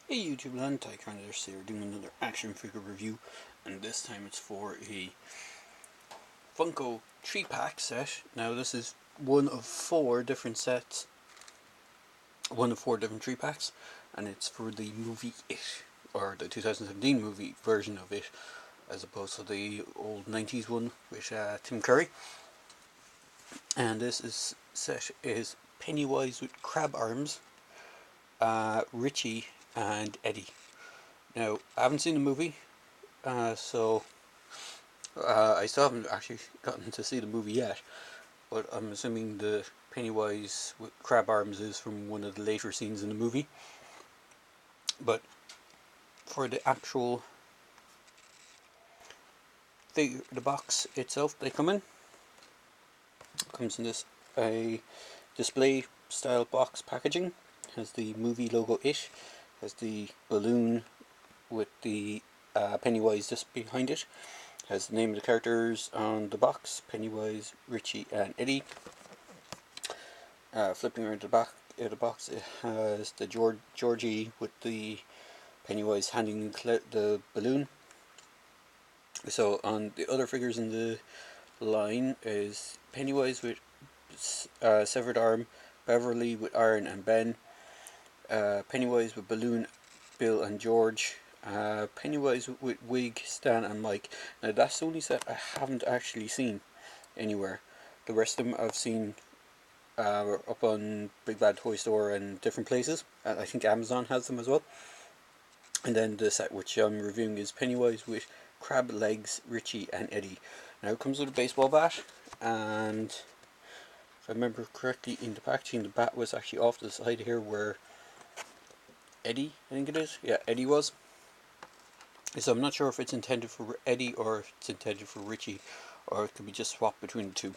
Hey YouTube land, Tycon here doing another action figure review, and this time it's for a Funko 3-pack set. Now this is one of 4 different sets, one of 4 different 3-packs, and it's for the movie It, or the 2017 movie version of It, as opposed to the old 90s one with Tim Curry. And this set is Pennywise with crab arms, Richie and Eddie. Now, I haven't seen the movie, so I still haven't actually gotten to see the movie yet, but I'm assuming the Pennywise with crab arms is from one of the later scenes in the movie. But for the actual figure, the box itself they come in, comes in this a display style box packaging. Has the movie logo It, has the balloon with the Pennywise just behind it, has the name of the characters on the box: Pennywise, Richie and Eddie. Flipping around the back of the box, it has the Georgie with the Pennywise handing the balloon. So on the other figures in the line is Pennywise with severed arm, Beverly with Iron and Ben, Pennywise with Balloon, Bill and George, Pennywise with Wig, Stan and Mike. Now that's the only set I haven't actually seen anywhere. The rest of them I've seen up on Big Bad Toy Store and different places. I think Amazon has them as well. And then the set which I'm reviewing is Pennywise with Crab Legs, Richie and Eddie. Now it comes with a baseball bat, and if I remember correctly in the packaging, the bat was actually off to the side here where Eddie, I think it is, yeah, Eddie was. So I'm not sure if it's intended for Eddie or if it's intended for Richie, or it could be just swapped between the two.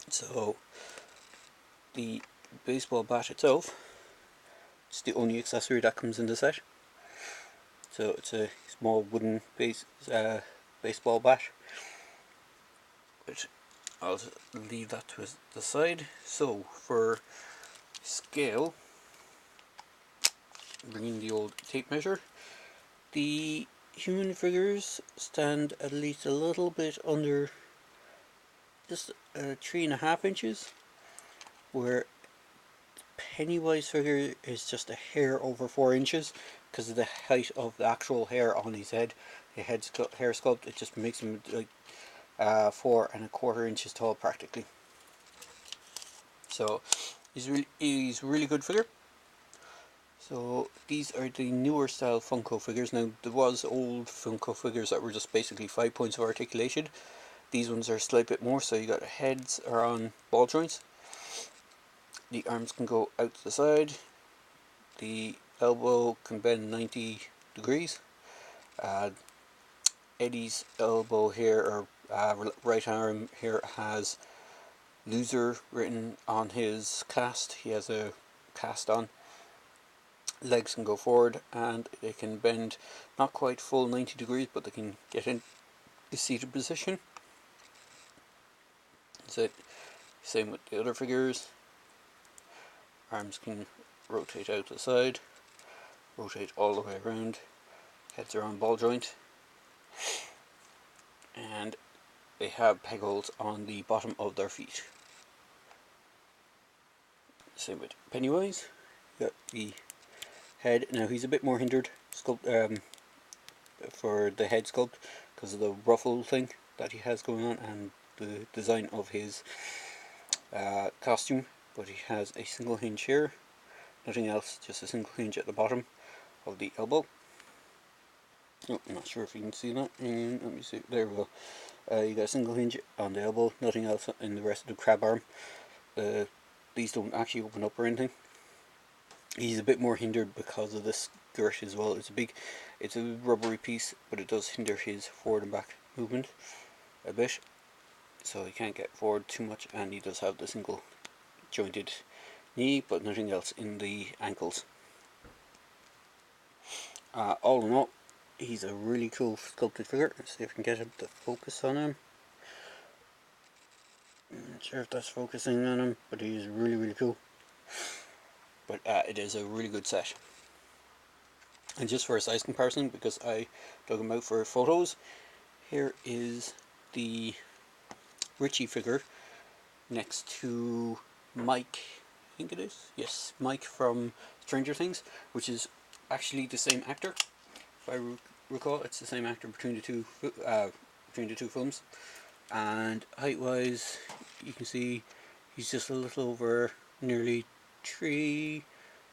So the baseball bat itself, it's the only accessory that comes in the set. So it's a small wooden baseball bat, which I'll leave that to the side. So for scale, bringing the old tape measure, the human figures stand at least a little bit under just 3.5 inches, where Pennywise figure is just a hair over 4 inches because of the height of the actual hair on his head. The hair sculpt, it just makes him like 4.25 inches tall practically. So he's a really good figure. So these are the newer style Funko figures. Now there was old Funko figures that were just basically 5 points of articulation. These ones are a slight bit more, so you got the heads are on ball joints. The arms can go out to the side. The elbow can bend 90 degrees. Eddie's elbow here, or right arm here, has loser written on his cast. He has a cast on. Legs can go forward and they can bend not quite full 90 degrees, but they can get in the seated position. That's it. Same with the other figures. Arms can rotate out to the side, rotate all the way around. Heads are on ball joint, and they have peg holes on the bottom of their feet. Same with Pennywise. You got the head. Now he's a bit more hindered for the head sculpt because of the ruffle thing that he has going on and the design of his costume, but he has a single hinge here, nothing else, just a single hinge at the bottom of the elbow. Oh, I'm not sure if you can see that. And let me see. There we go. You got a single hinge on the elbow, nothing else in the rest of the crab arm. These don't actually open up or anything. He's a bit more hindered because of this skirt as well. It's a rubbery piece, but it does hinder his forward and back movement a bit. So he can't get forward too much, and he does have the single jointed knee, but nothing else in the ankles. All in all, he's a really cool sculpted figure. Let's see if I can get him to focus on him. I'm not sure if that's focusing on him, but he's really cool. But it is a really good set. And just for a size comparison, because I dug them out for photos, here is the Richie figure next to Mike, I think it is, yes, Mike from Stranger Things, which is actually the same actor. If I recall, it's the same actor between the two films. And height wise, you can see he's just a little over nearly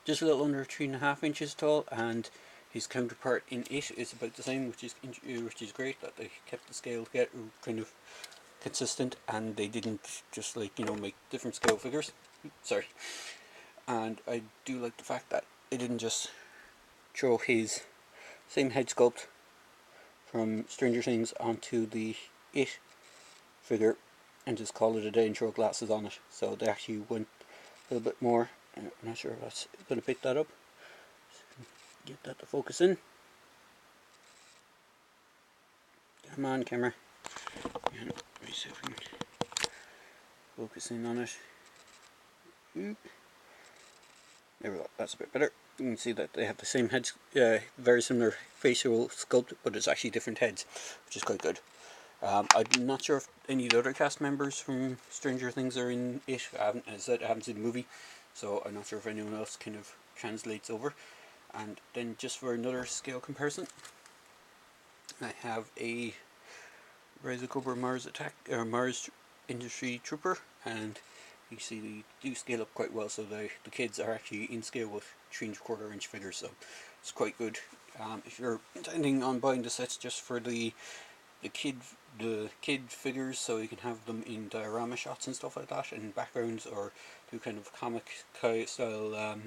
just a little under 3.5 inches tall, and his counterpart in it is about the same, which is great that they kept the scale together, kind of consistent, and they didn't just make different scale figures. Sorry. And I do like the fact that they didn't just throw his same head sculpt from Stranger Things onto the It figure and just call it a day and throw glasses on it. So they actually went a little bit more. I'm not sure if that's going to pick that up. Get that to focus in. Come on, camera. Let me see if we can focus in on it. There we go. That's a bit better. You can see that they have the same heads, very similar facial sculpt, but it's actually different heads, which is quite good. I'm not sure if any of the other cast members from Stranger Things are in it. As I haven't seen the movie, so I'm not sure if anyone else kind of translates over. And then just for another scale comparison, I have a Rise of Cobra Mars Industry Trooper, and you see they do scale up quite well. So the kids are actually in scale with 3¼ inch figures, so it's quite good. If you're intending on buying the sets just for the kid figures, so you can have them in diorama shots and stuff like that, and backgrounds, or do kind of comic style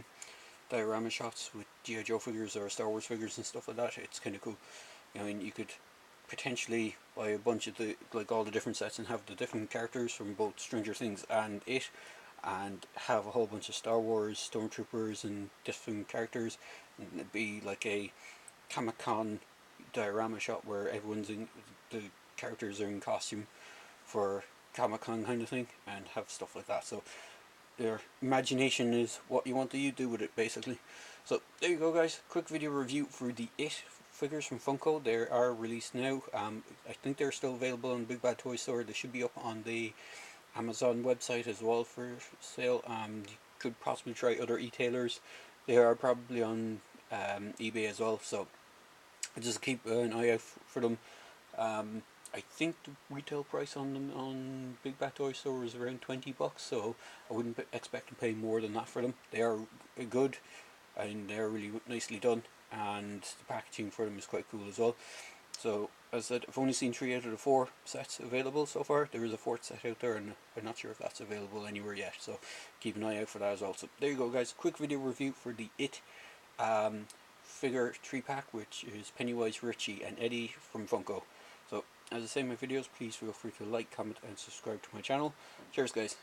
diorama shots with G.I. Joe figures or Star Wars figures and stuff like that. It's kind of cool. I mean, you could potentially buy a bunch of all the different sets and have the different characters from both Stranger Things and It, and have a whole bunch of Star Wars stormtroopers and different characters, and it'd be like a Comic-Con diorama shot where the characters are in costume for Comic-Con kind of thing, and have stuff like that. So your imagination is what you want to do with it, basically. So there you go, guys. Quick video review for the It figures from Funko. They are released now. I think they're still available on the Big Bad Toy Store. They should be up on the Amazon website as well for sale. You could possibly try other e-tailers. They are probably on eBay as well, so just keep an eye out for them. I think the retail price on them on Big Bad Toy Store is around $20, so I wouldn't expect to pay more than that for them. They are good, and they're really nicely done, and the packaging for them is quite cool as well. So, as I said, I've only seen 3 out of the 4 sets available so far. There is a 4th set out there, and I'm not sure if that's available anywhere yet, so keep an eye out for that as well. So there you go, guys. Quick video review for the It figure 3-pack, which is Pennywise, Richie and Eddie from Funko. So as I say in my videos, please feel free to like, comment and subscribe to my channel. Cheers, guys.